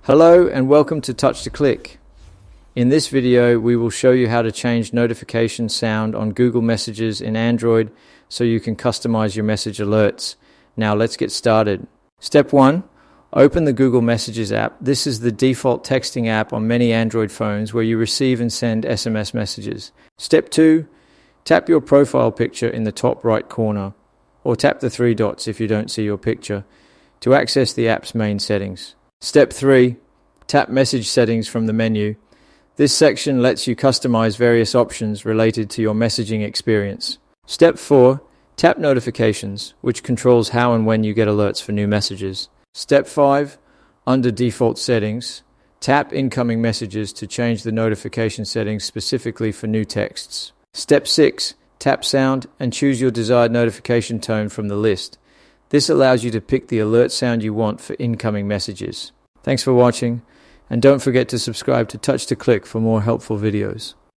Hello and welcome to Touch to Click. In this video we will show you how to change notification sound on Google Messages in Android so you can customize your message alerts. Now let's get started. Step 1. Open the Google Messages app. This is the default texting app on many Android phones where you receive and send SMS messages. Step 2. Tap your profile picture in the top right corner, or tap the three dots if you don't see your picture, to access the app's main settings. Step 3. Tap Message Settings from the menu. This section lets you customize various options related to your messaging experience. Step 4. Tap Notifications, which controls how and when you get alerts for new messages. Step 5. Under Default Settings, tap Incoming Messages to change the notification settings specifically for new texts. Step 6. Tap Sound and choose your desired notification tone from the list. This allows you to pick the alert sound you want for incoming messages. Thanks for watching, and don't forget to subscribe to Touch to Click for more helpful videos.